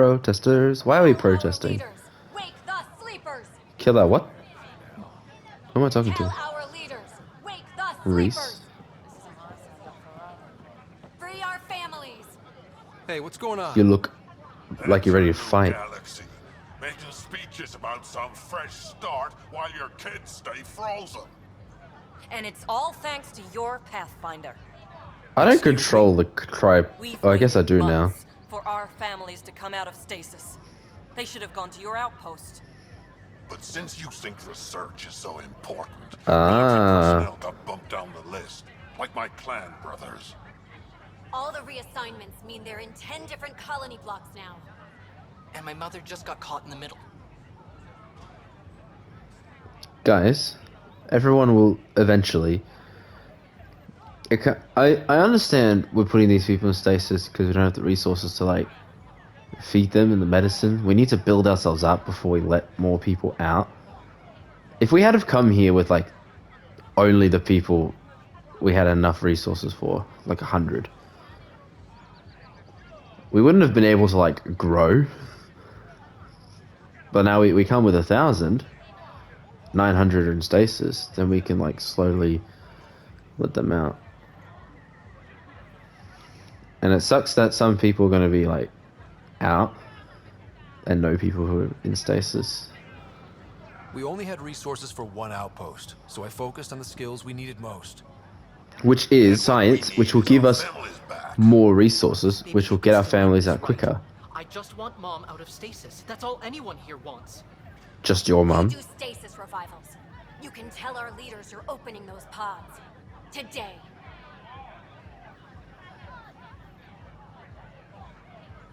Protesters. Why are we protesting? Leaders, wake the sleepers. Kill that what? Who am I talking Tell to? our leaders, wake the sleepers. Reese? Free our families. Hey, what's going on? You look like you're ready to Enter a new fight. Galaxy, making speeches about some fresh start while your kids stay frozen. And it's all thanks to your Pathfinder. I don't control the tribe. We've Oh, I guess I do waited now. months for our families to come out of stasis. They should have gone to your outpost. But since you think research is so important, Ah. military personnel got bumped down the list, like my clan brothers. All the reassignments mean they're in 10 different colony blocks now. And my mother just got caught in the middle. Guys, everyone will eventually. I understand we're putting these people in stasis because we don't have the resources to like feed them and the medicine. We need to build ourselves up before we let more people out. If we had have come here with like only the people we had enough resources for, like 100, we wouldn't have been able to like grow. But now we come with 1,000, 900 in stasis, then we can like slowly let them out. And it sucks that some people are going to be like out and no people who are in stasis. We only had resources for one outpost, so I focused on the skills we needed most. Which is science, which will give us more resources, which will get our families out quicker. I just want Mom out of stasis. That's all anyone here wants. Just your mum. Do stasis revivals. You can tell our leaders you're opening those pods. Today.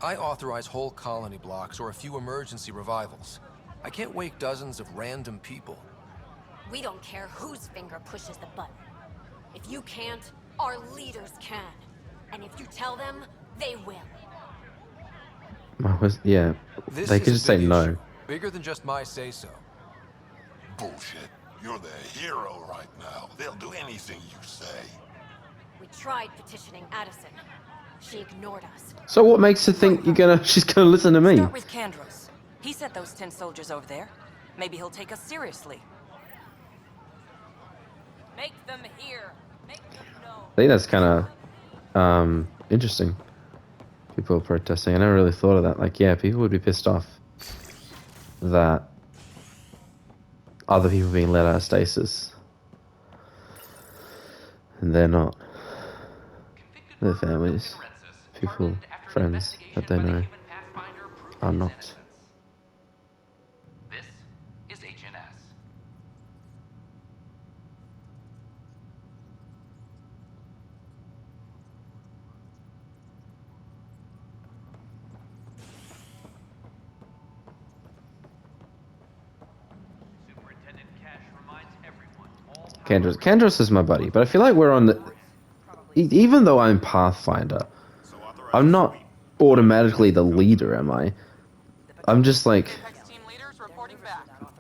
I authorize whole colony blocks or a few emergency revivals. I can't wake dozens of random people. We don't care whose finger pushes the button. If you can't, our leaders can. And if you tell them, they will. Yeah, This they is could a just say big no. issue, bigger than just my say-so. Bullshit. You're the hero right now. They'll do anything you say. We tried petitioning Addison. She ignored us. So what makes her think she's gonna listen to me? Start with Kandros. He sent those 10 soldiers over there. Maybe he'll take us seriously. Make them hear. Make them know. I think that's kind of interesting. People are protesting. I never really thought of that. Like, yeah, people would be pissed off that other people are being let out of stasis, and they're not. Their families, people, friends that they know are not. This is HNS. Superintendent Cash reminds everyone all Kandros is my buddy, but I feel like we're on the. Even though I'm Pathfinder, I'm not automatically the leader, am I? I'm just like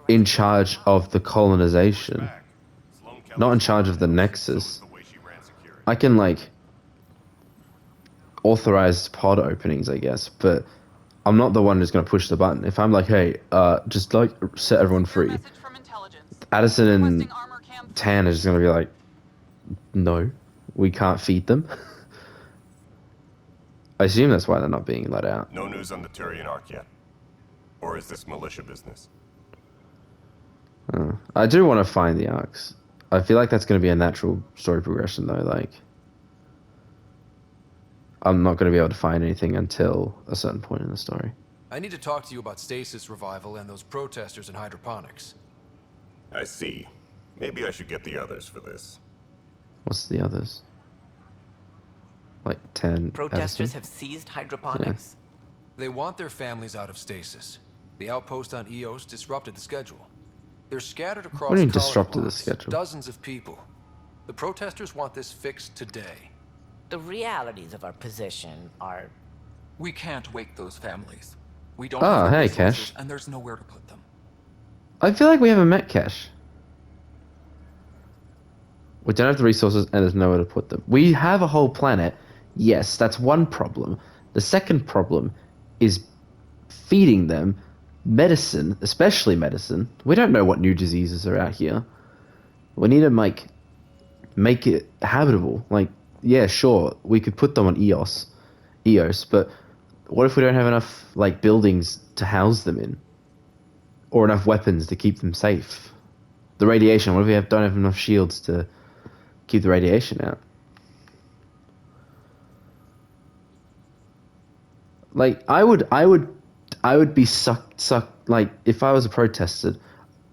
in charge of the colonization, not in charge of the Nexus. I can like authorize pod openings, I guess, but I'm not the one who's gonna push the button. If I'm like, hey, just like set everyone free, Addison and Tan is just gonna be like, no, we can't feed them. I assume that's why they're not being let out. No news on the Turian Arc yet? Or is this militia business? I do want to find the arcs. I feel like that's going to be a natural story progression, though. Like, I'm not going to be able to find anything until a certain point in the story. I need to talk to you about stasis revival and those protesters in hydroponics. I see. Maybe I should get the others for this. What's the others? Like 10. Protesters Addison? have seized hydroponics. They want their families out of stasis. The outpost on Eos disrupted the schedule. They're scattered across What do you mean colony disrupted the blocks, schedule? dozens of people. The protesters want this fixed today. The realities of our position are... We can't wake those families. We don't Ah, have the hey, resources, Cash. and there's nowhere to put them. I feel like we haven't met Cash. We don't have the resources and there's nowhere to put them. We have a whole planet. Yes, that's one problem. The second problem is feeding them medicine, especially medicine. We don't know what new diseases are out here. We need to make it habitable. Like, yeah, sure, we could put them on EOS, but what if we don't have enough like buildings to house them in, or enough weapons to keep them safe? The radiation. What if we don't have enough shields to keep the radiation out? Like, I would be sucked. Like, if I was a protester,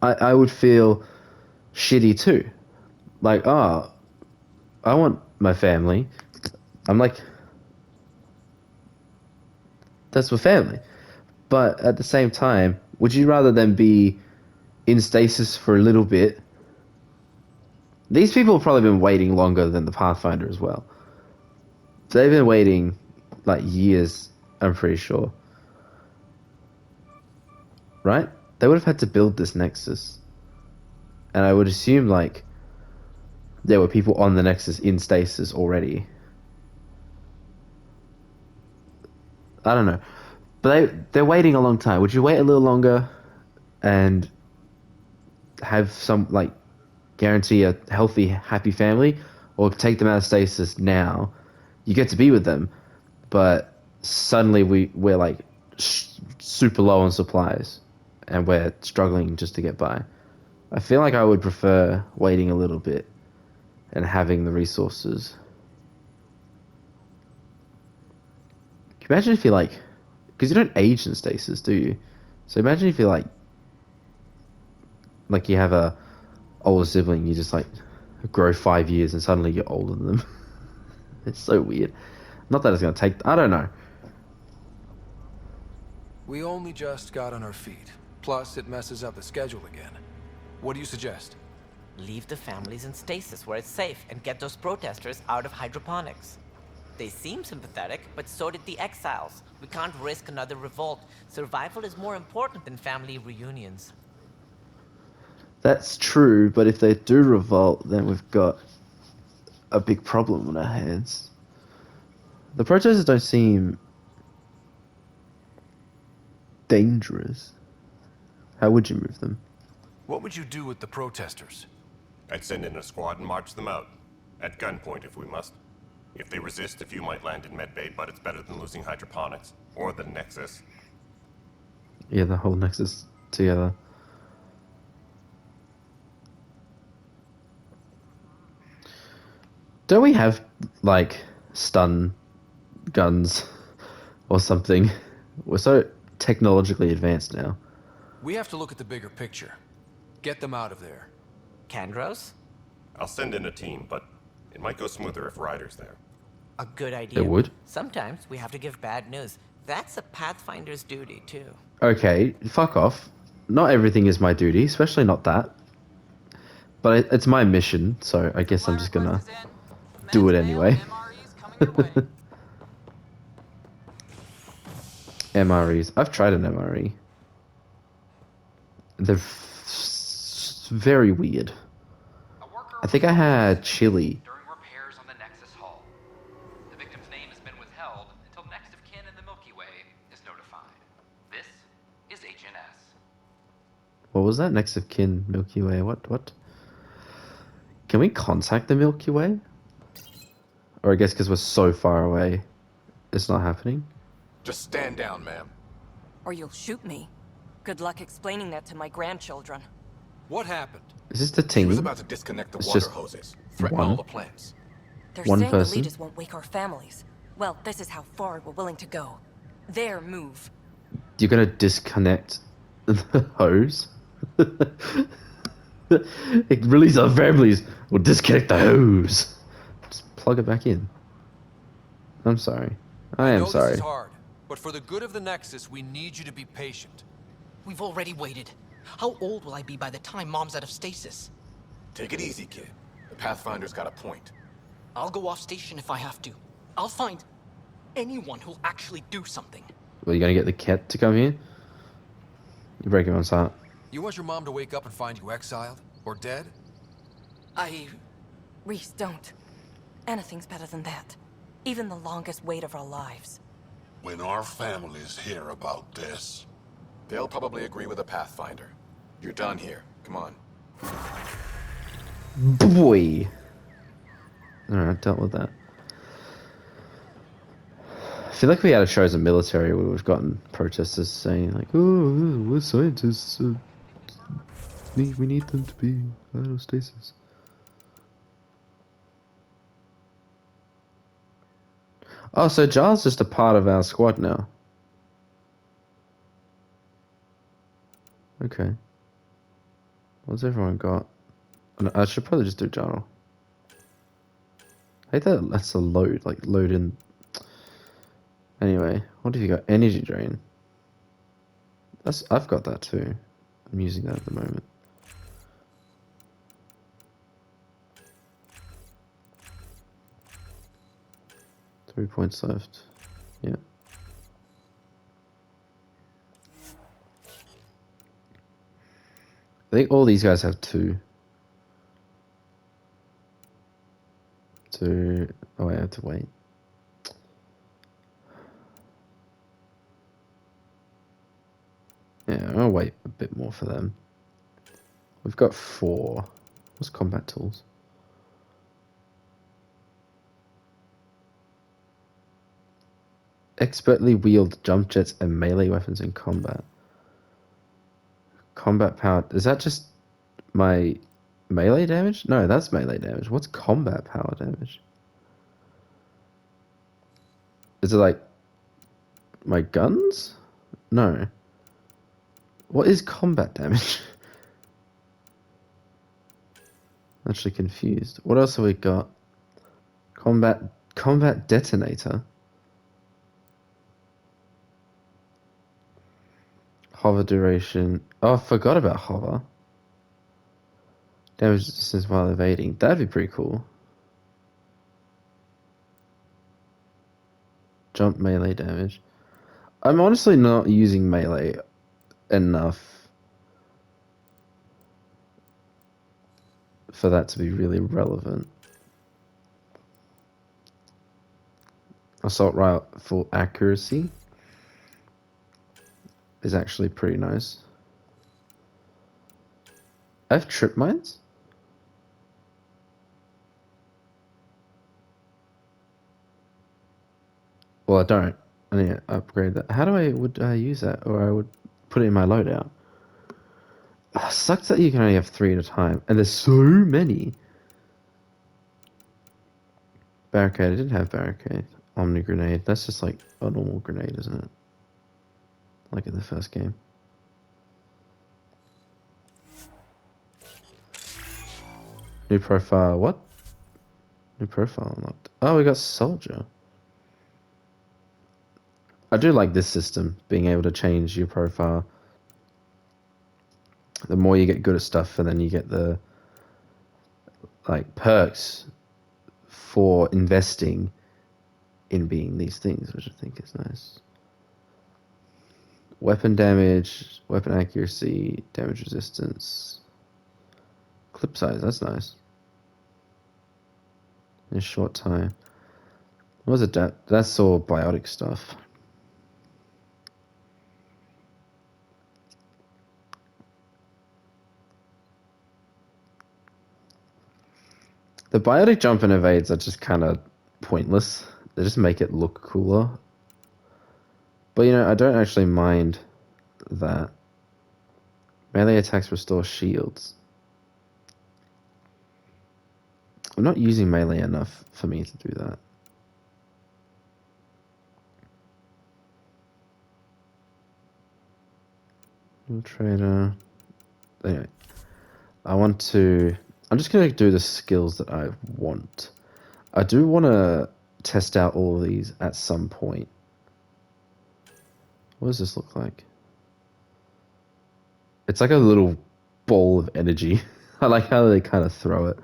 I would feel shitty too. Like, oh, I want my family. I'm like, that's my family. But at the same time, would you rather them be in stasis for a little bit? These people have probably been waiting longer than the Pathfinder as well. They've been waiting like years, I'm pretty sure. Right? They would have had to build this Nexus. And I would assume like there were people on the Nexus in stasis already. I don't know. But they're waiting a long time. Would you wait a little longer and have some like guarantee a healthy, happy family, or take them out of stasis now? You get to be with them, but suddenly we're like super low on supplies, and we're struggling just to get by. I feel like I would prefer waiting a little bit and having the resources. Can you imagine if you like, because you don't age in stasis, do you? So imagine if you like you have a older sibling, you just like grow 5 years and suddenly you're older than them. It's so weird. Not that it's gonna take. I don't know. We only just got on our feet. Plus, it messes up the schedule again. What do you suggest? Leave the families in stasis where it's safe and get those protesters out of hydroponics. They seem sympathetic, but so did the exiles. We can't risk another revolt. Survival is more important than family reunions. That's true, but if they do revolt, then we've got a big problem on our hands. The protesters don't seem dangerous. How would you move them? What would you do with the protesters? I'd send in a squad and march them out. At gunpoint if we must. If they resist, a few might land in medbay, but it's better than losing hydroponics. Or the Nexus. Yeah, the whole Nexus together. Don't we have, like, stun guns or something? We're so technologically advanced now. We have to look at the bigger picture. Get them out of there. Kandros? I'll send in a team, but it might go smoother if Ryder's there. A good idea. It would? Sometimes we have to give bad news. That's a Pathfinder's duty, too. Okay, fuck off. Not everything is my duty, especially not that. But it's my mission, so I guess I'm just gonna do it anyway. MREs. I've tried an MRE. They're very weird. I think I had chili. During repairs on the Nexus Hull. The victim's name has been withheld until next of kin in the Milky Way is notified. This is HNS. What was that? Next of kin, Milky Way. What? Can we contact the Milky Way? Or I guess because we're so far away, it's not happening. Just stand down, ma'am. Or you'll shoot me. Good luck explaining that to my grandchildren. What happened? Is this the He team? was about to disconnect the It's water just hoses. Threaten one. all the plants. They're One saying person? the leaders won't wake our families. Well, this is how far we're willing to go. Their move. You're gonna disconnect the hose? Release our families. We'll disconnect the hose. Just plug it back in. I'm sorry. I am know sorry. This is hard, but for the good of the Nexus, we need you to be patient. We've already waited. How old will I be by the time Mom's out of stasis? Take it easy, kid. The Pathfinder's got a point. I'll go off station if I have to. I'll find anyone who'll actually do something. Well, you gonna get the cat to come here? You're breaking my heart. You want your mom to wake up and find you exiled? Or dead? Reese, don't. Anything's better than that. Even the longest wait of our lives. When our families hear about this, They'll probably agree with a Pathfinder. You're done here. Come on. Boy. Alright, dealt with that. I feel like if we had a chosen military, we would have gotten protesters saying like, "Oh, we're scientists. We need them to be out of stasis." Oh, so Jar's just a part of our squad now. Okay. What's everyone got? No, I should probably just do Jar. I hate that that's a load, like load in. Anyway, what have you got? Energy drain. I've got that too. I'm using that at the moment. Three points left. Yeah. I think all these guys have two. Two. Oh, wait, I have to wait. Yeah, I'll wait a bit more for them. We've got four. What's combat tools? Expertly wield jump jets and melee weapons in combat. Combat power. Is that just my melee damage? No, that's melee damage. What's combat power damage? Is it like my guns? No. What is combat damage? Actually confused. What else have we got? Combat detonator. Hover duration. Oh, I forgot about hover. Damage distance while evading. That'd be pretty cool. Jump melee damage. I'm honestly not using melee enough for that to be really relevant. Assault rifle accuracy is actually pretty nice. I have trip mines? Well, I don't. I need to upgrade that. How do would I use that? Or I would put it in my loadout. Sucks that you can only have 3 at a time. And there's so many. Barricade. I didn't have barricade. Omni grenade. That's just like a normal grenade, isn't it? Like in the first game. New profile. What? New profile unlocked. Oh, we got soldier. I do like this system, being able to change your profile. The more you get good at stuff, and then you get the like perks for investing in being these things, which I think is nice. Weapon damage, weapon accuracy, damage resistance, clip size. That's nice. In a short time. What was it? That's all biotic stuff. The biotic jump and evades are just kind of pointless. They just make it look cooler. But you know, I don't actually mind that. Melee attacks restore shields. I'm not using melee enough for me to do that. Trader. Anyway, I'm just going to do the skills that I want. I do want to test out all of these at some point. What does this look like? It's like a little ball of energy. I like how they kind of throw it.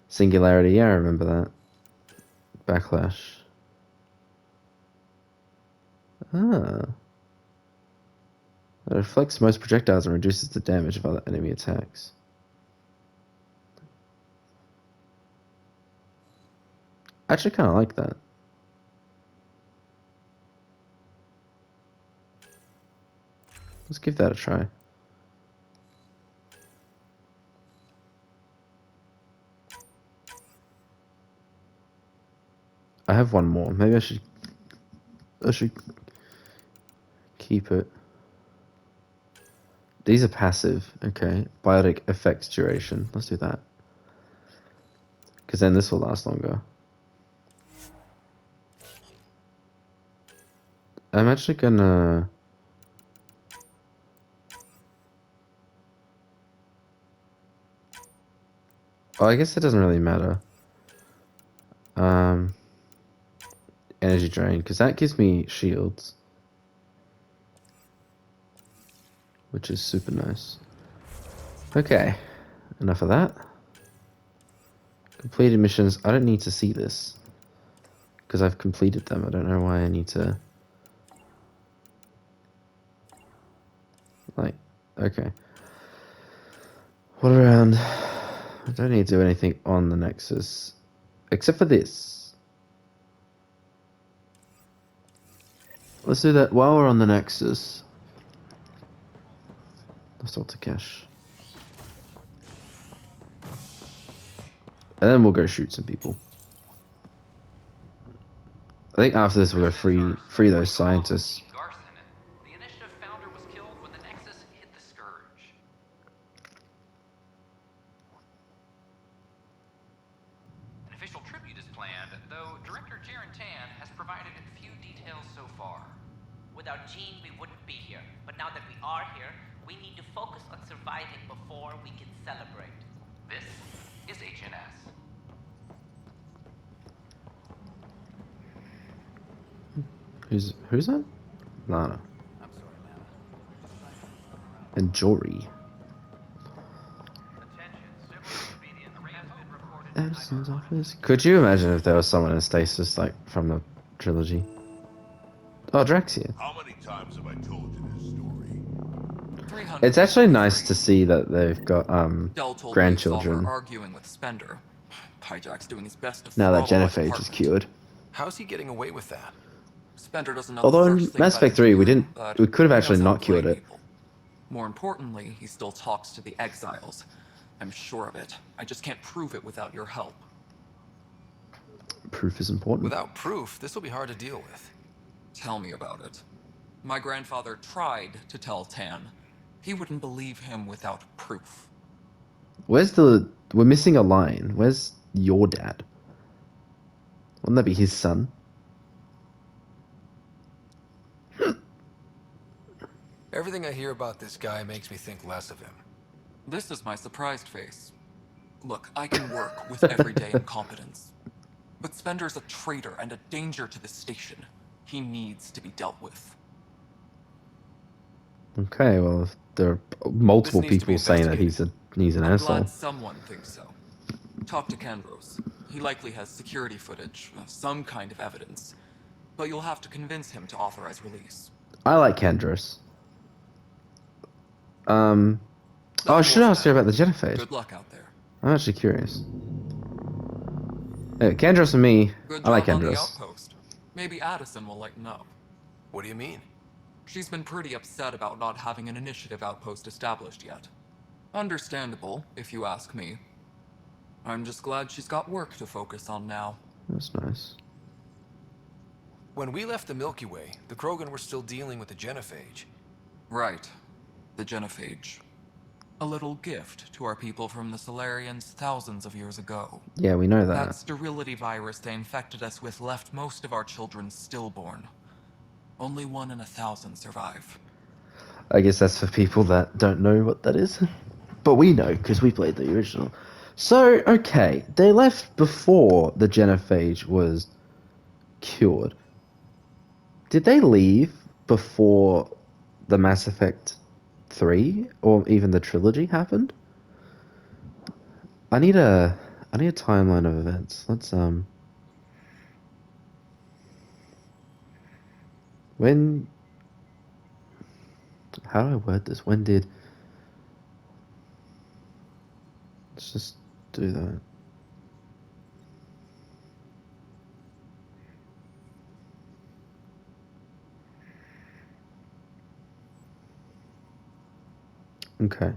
Singularity, yeah, I remember that. Backlash. Ah. It reflects most projectiles and reduces the damage of other enemy attacks. I actually kind of like that. Let's give that a try. I have one more. Maybe I should keep it. These are passive. Okay. Biotic effects duration. Let's do that. Because then this will last longer. I'm actually gonna... Oh, I guess it doesn't really matter. Energy drain, because that gives me shields. Which is super nice. Okay. Enough of that. Completed missions. I don't need to see this. Because I've completed them. I don't know why I need to... Like, okay. What around? I don't need to do anything on the Nexus. Except for this. Let's do that while we're on the Nexus. Let's talk to Cash. And then we'll go shoot some people. I think after this we'll go free those scientists. Garson. The initiative founder was killed when the Nexus hit the Scourge. An official tribute is planned, though Director Jaren Tan has provided few details so far. Without Jean, we wouldn't be here. But now that we are here, we need to focus on surviving before we can celebrate. This is HNS. Who's that? Lana. And Jory. Edison's office. Could you imagine if there was someone in stasis like from the trilogy? Oh, Draxia. How many times have I told you this story? 300 It's actually nice to see that they've got Dell told me you saw grandchildren. her arguing with Spender. Pyjack's doing his best to Now that throttle our Genophage is department. cured. How's he getting away with that? Spender doesn't know Although the in first thing Mass about Effect 3 we engineering, didn't, but we could have he actually knows how not to play cured it. people. More importantly, he still talks to the exiles. I'm sure of it. I just can't prove it without your help. Proof is important. Without proof, this will be hard to deal with. Tell me about it. My grandfather tried to tell Tan. He wouldn't believe him without proof. Where's the... We're missing a line. Where's your dad? Wouldn't that be his son? Everything I hear about this guy makes me think less of him. This is my surprised face. Look, I can work with everyday incompetence. But Spender's a traitor and a danger to the station. He needs to be dealt with. Okay, well, if there are multiple This needs to be people saying that investigated. he's an I'm asshole. glad someone thinks so. Talk to Kandros. He likely has security footage, some kind of evidence. But you'll have to convince him to authorize release. I like Kandros. Oh, I Nothing should more ask her for about the Genophage. Good luck out there. I'm actually curious. Hey, Kandros and me, Good I like job on the Kandros. outpost. Maybe Addison will lighten up. What do you mean? She's been pretty upset about not having an initiative outpost established yet. Understandable, if you ask me. I'm just glad she's got work to focus on now. That's nice. When we left the Milky Way, the Krogan were still dealing with the Genophage. Right. The Genophage. A little gift to our people from the Solarians thousands of years ago. Yeah, we know that. That sterility virus they infected us with left most of our children stillborn. Only 1 in 1,000 survive. I guess that's for people that don't know what that is. But we know, because we played the original. So, okay, they left before the Genophage was cured. Did they leave before the Mass Effect 3 or even the trilogy happened? I need a timeline of events. Let's when how do I word this? When did let's just do that. Okay.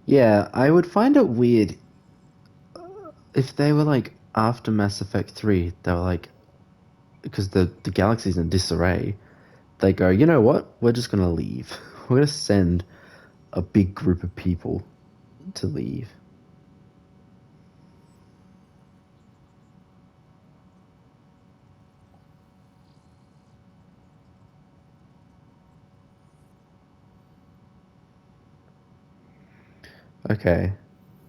Yeah, I would find it weird if they were like after Mass Effect 3, they were like, because the galaxy's in disarray, they go, you know what? We're just gonna leave. We're gonna send a big group of people to leave. Okay,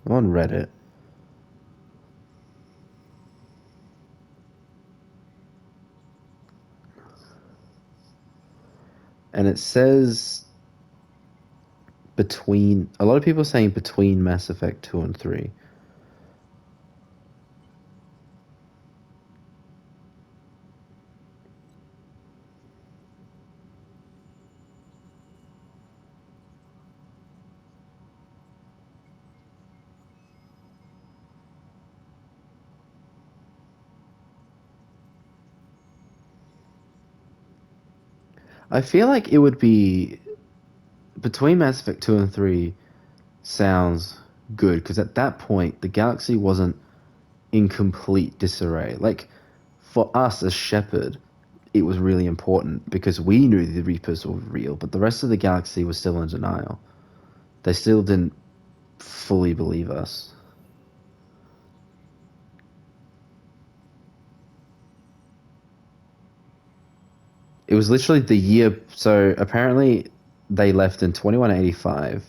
I'm on Reddit. And it says between, a lot of people are saying between Mass Effect 2 and 3. I feel like it would be between Mass Effect 2 and 3 sounds good because at that point the galaxy wasn't in complete disarray. Like for us as Shepard, it was really important because we knew the Reapers were real, but the rest of the galaxy was still in denial. They still didn't fully believe us. It was literally the year. So apparently, they left in 2185,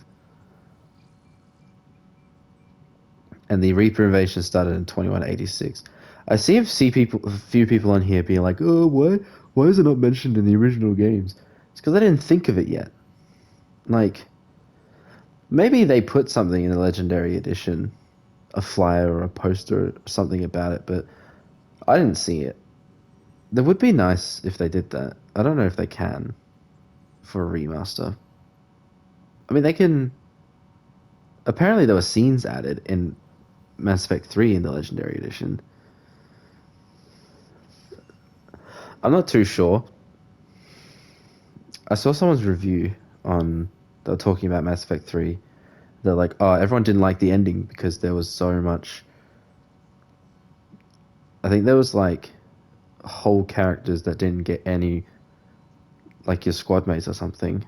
and the Reaper invasion started in 2186. I a few people on here being like, "Oh, why is it not mentioned in the original games?" It's because I didn't think of it yet. Like, maybe they put something in the Legendary Edition, a flyer or a poster or something about it, but I didn't see it. That would be nice if they did that. I don't know if they can for a remaster. I mean, they can. Apparently, there were scenes added in Mass Effect 3 in the Legendary Edition. I'm not too sure. I saw someone's review on. They were talking about Mass Effect 3. They're like, oh, everyone didn't like the ending because there was so much. I think there was like whole characters that didn't get any, like your squad mates or something.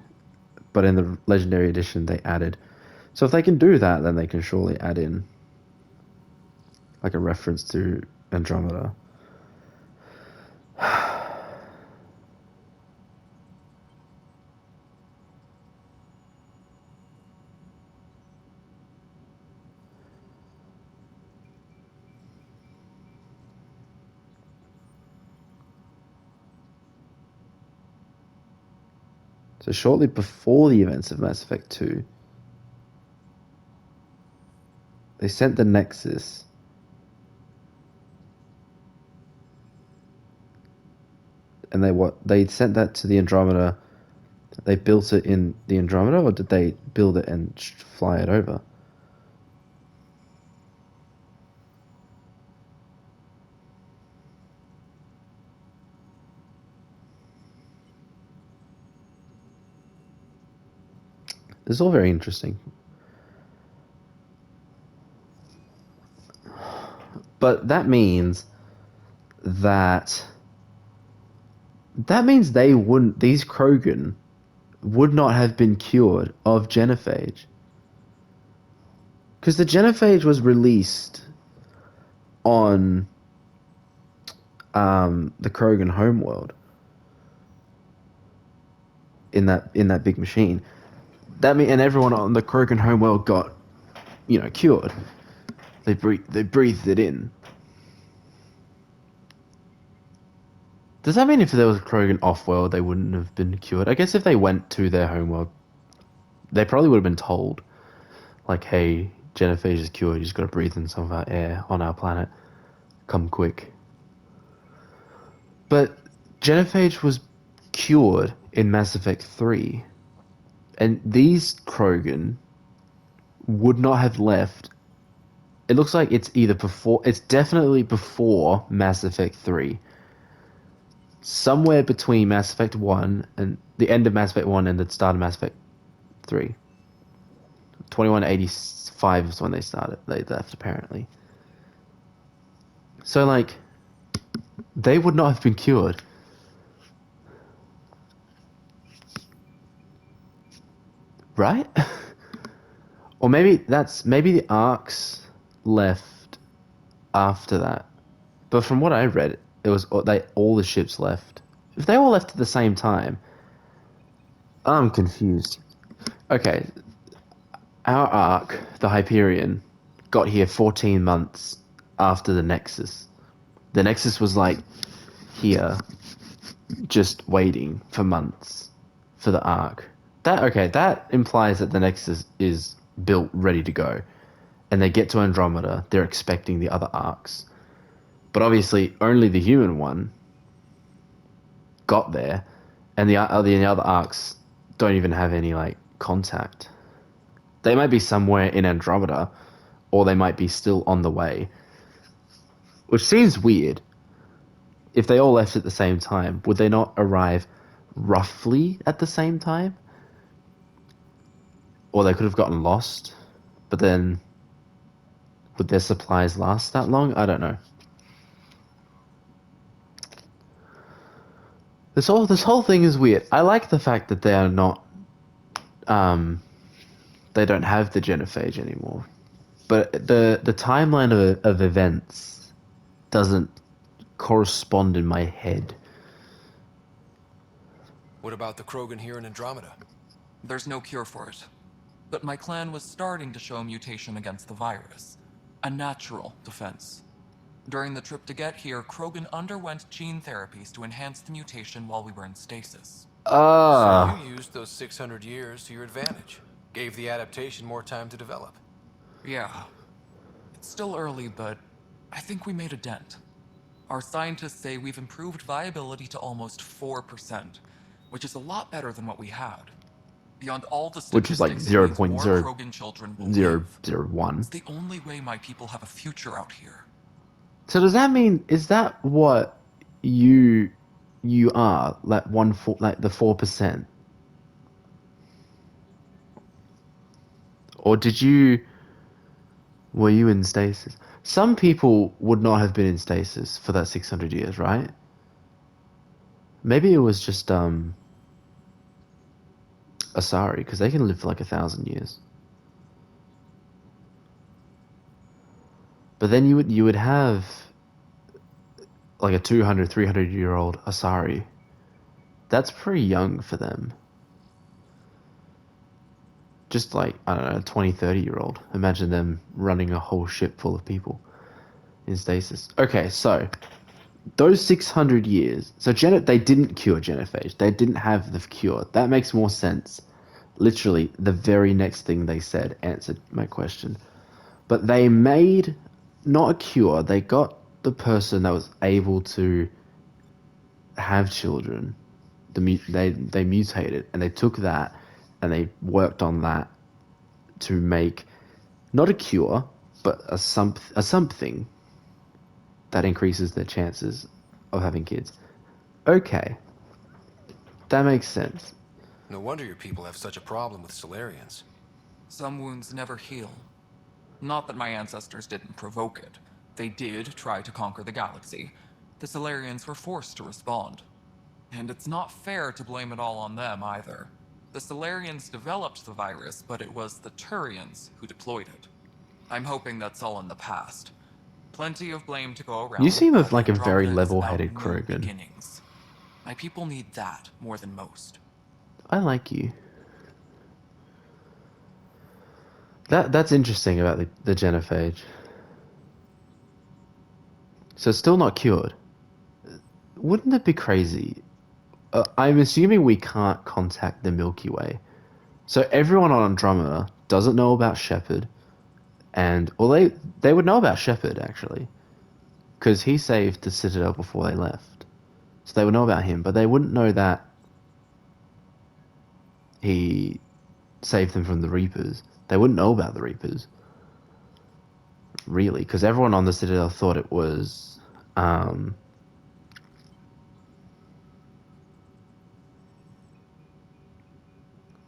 But in the Legendary Edition, they added. So if they can do that, then they can surely add in like a reference to Andromeda. So shortly before the events of Mass Effect 2, they sent the Nexus. And they sent that to the Andromeda. They built it in the Andromeda, or did they build it and fly it over? This is all very interesting. But that that means they wouldn't these Krogan would not have been cured of genophage. Because the genophage was released on the Krogan homeworld in that big machine. And everyone on the Krogan homeworld got, cured. They breathed it in. Does that mean if there was a Krogan off-world, they wouldn't have been cured? I guess if they went to their homeworld, they probably would have been told, like, hey, genophage is cured, you just gotta breathe in some of our air on our planet. Come quick. But genophage was cured in Mass Effect 3. And these Krogan would not have left. It looks like it's either before, it's definitely before Mass Effect 3. Somewhere between Mass Effect 1 and the end of Mass Effect 1 and the start of Mass Effect 3. 2185 is when they started. They left, apparently. So, like, they would not have been cured. Right? Or maybe the arcs left after that. But from what I read, it was all the ships left. If they all left at the same time, I'm confused. Okay, our arc, the Hyperion, got here 14 months after the Nexus. The Nexus was like here, just waiting for months for the arc. That implies that the Nexus is built, ready to go, and they get to Andromeda. They're expecting the other arcs, but obviously only the human one got there, and the other arcs don't even have any like contact. They might be somewhere in Andromeda, or they might be still on the way, which seems weird. If they all left at the same time, would they not arrive roughly at the same time? Or they could have gotten lost, but then would their supplies last that long? I don't know. This whole thing is weird. I like the fact that they are not they don't have the genophage anymore. But the timeline of events doesn't correspond in my head. What about the Krogan here in Andromeda? There's no cure for it. But my clan was starting to show mutation against the virus. A natural defense. During the trip to get here, Krogan underwent gene therapies to enhance the mutation while we were in stasis. So you used those 600 years to your advantage. Gave the adaptation more time to develop. Yeah. It's still early, but I think we made a dent. Our scientists say we've improved viability to almost 4%, which is a lot better than what we had. Beyond all the Which is like statistics, it means more Krogan children will live. 0.001. It's the only way my people have a future out here. So does that mean, is that what you are, like like the 4%? Or were you in stasis? Some people would not have been in stasis for that 600 years, right? Maybe it was just Asari, because they can live for like 1,000 years. But then you would have like a 200, 300-year-old Asari. That's pretty young for them. Just like, I don't know, a 20, 30-year-old. Imagine them running a whole ship full of people in stasis. Okay, so those 600 years, so they didn't cure genophage. They didn't have the cure. That makes more sense. Literally, the very next thing they said answered my question. But they made, not a cure, they got the person that was able to have children. They mutated, and they took that, and they worked on that to make, not a cure, but a something that increases their chances of having kids. Okay. That makes sense. No wonder your people have such a problem with Solarians. Some wounds never heal. Not that my ancestors didn't provoke it. They did try to conquer the galaxy. The Solarians were forced to respond. And it's not fair to blame it all on them either. The Solarians developed the virus, but it was the Turians who deployed it. I'm hoping that's all in the past. Plenty of blame to go around. You seem like a very Andromeda is about level-headed new Krogan. beginnings. My people need that more than most. I like you. That's interesting about the genophage. So it's still not cured. Wouldn't it be crazy? I'm assuming we can't contact the Milky Way. So everyone on Andromeda doesn't know about Shepard, and well, they would know about Shepard actually, because he saved the Citadel before they left. So they would know about him, but they wouldn't know that he save them from the Reapers. They wouldn't know about the Reapers, really, because everyone on the Citadel thought it was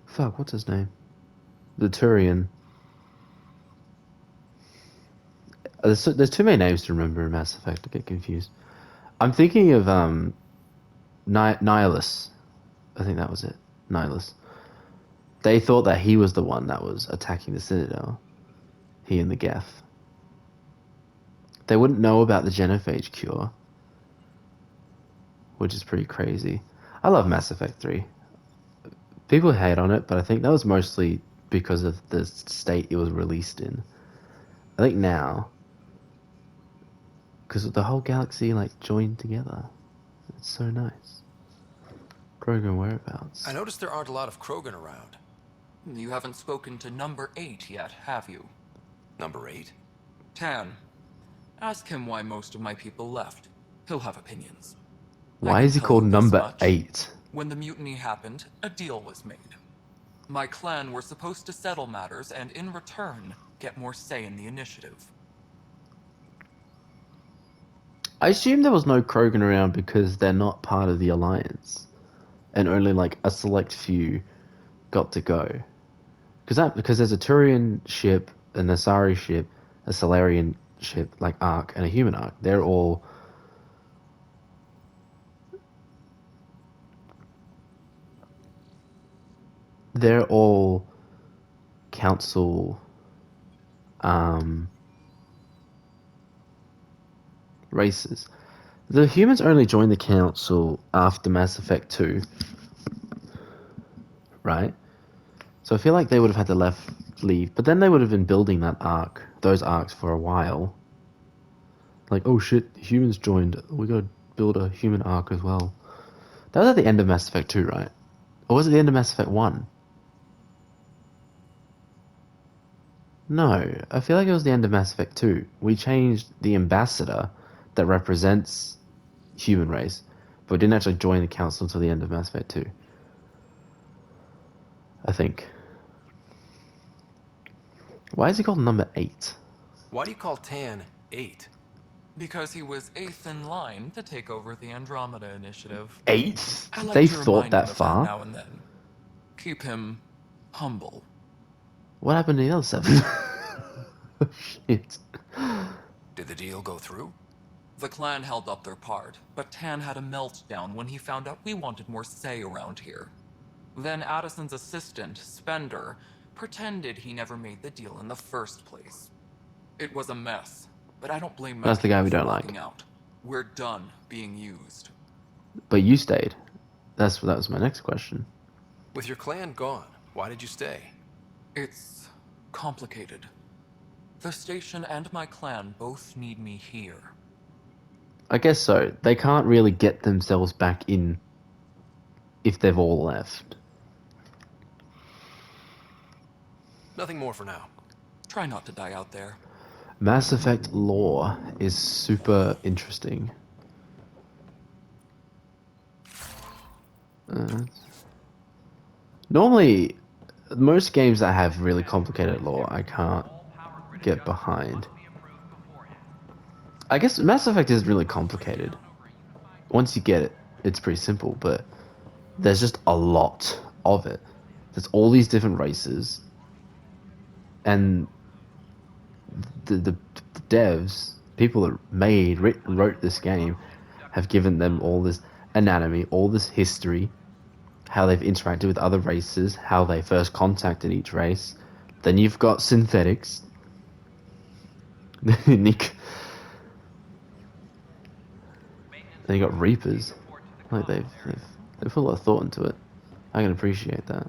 fuck, what's his name? The Turian. There's too many names to remember in Mass Effect. I get confused. I'm thinking of Nihilus. I think that was it. Nihilus. They thought that he was the one that was attacking the Citadel. He and the Geth. They wouldn't know about the genophage cure, which is pretty crazy. I love Mass Effect 3. People hate on it, but I think that was mostly because of the state it was released in. I think now, because the whole galaxy like joined together, it's so nice. Krogan whereabouts? I noticed there aren't a lot of Krogan around. You haven't spoken to number 8 yet, have you? Number 8? Tan. Ask him why most of my people left. He'll have opinions. Why is he called number 8? When the mutiny happened, a deal was made. My clan were supposed to settle matters and, in return, get more say in the initiative. I assume there was no Krogan around because they're not part of the Alliance, and only like a select few got to go. Because there's a Turian ship, a Nasari ship, a Solarian ship, like Ark, and a human Ark. They're all council races. The humans only joined the council after Mass Effect 2, right? So I feel like they would have had to leave, but then they would have been building those arcs for a while. Like, oh shit, humans joined. We gotta build a human arc as well. That was at the end of Mass Effect 2, right? Or was it the end of Mass Effect 1? No, I feel like it was the end of Mass Effect 2. We changed the ambassador that represents human race, but we didn't actually join the council until the end of Mass Effect 2. I think. Why is he called number 8? Why do you call Tan 8? Because he was 8th in line to take over the Andromeda initiative. 8th? I like They to thought remind that him of far? now and then. Keep him humble. What happened to the other 7? Shit. Did the deal go through? The clan held up their part, but Tan had a meltdown when he found out we wanted more say around here. Then Addison's assistant, Spender, pretended he never made the deal in the first place. It was a mess, but I don't blame That's the guy we for don't walking like. out. We're done being used. But you stayed. That was my next question. With your clan gone, why did you stay? It's complicated. The station and my clan both need me here. I guess so. They can't really get themselves back in if they've all left. Nothing more for now. Try not to die out there. Mass Effect lore is super interesting. Normally, most games that have really complicated lore, I can't get behind. I guess Mass Effect is really complicated. Once you get it, it's pretty simple, but there's just a lot of it. There's all these different races, and the devs, people that wrote this game, have given them all this anatomy, all this history, how they've interacted with other races, how they first contacted each race. Then you've got synthetics. Nick. Then you got Reapers. Like they've put a lot of thought into it. I can appreciate that.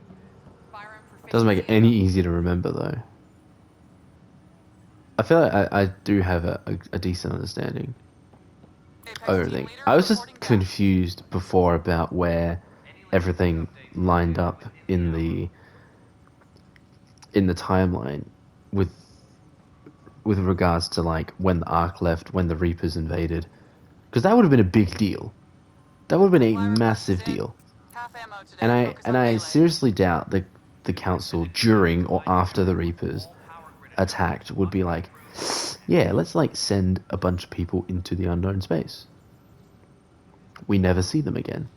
Doesn't make it any easier to remember though. I feel like I do have a decent understanding of everything. I was just confused before about where everything lined up in the timeline with regards to like when the Ark left, when the Reapers invaded, because that would have been a big deal. That would have been a massive deal. And I seriously doubt that the council during or after the Reapers attacked would be like, yeah, let's like send a bunch of people into the unknown space. We never see them again.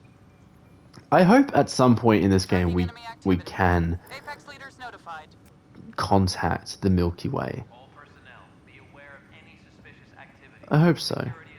I hope at some point in this game we can Apex leaders notified. contact the Milky Way. All personnel, be aware of any suspicious activity. I hope so. Security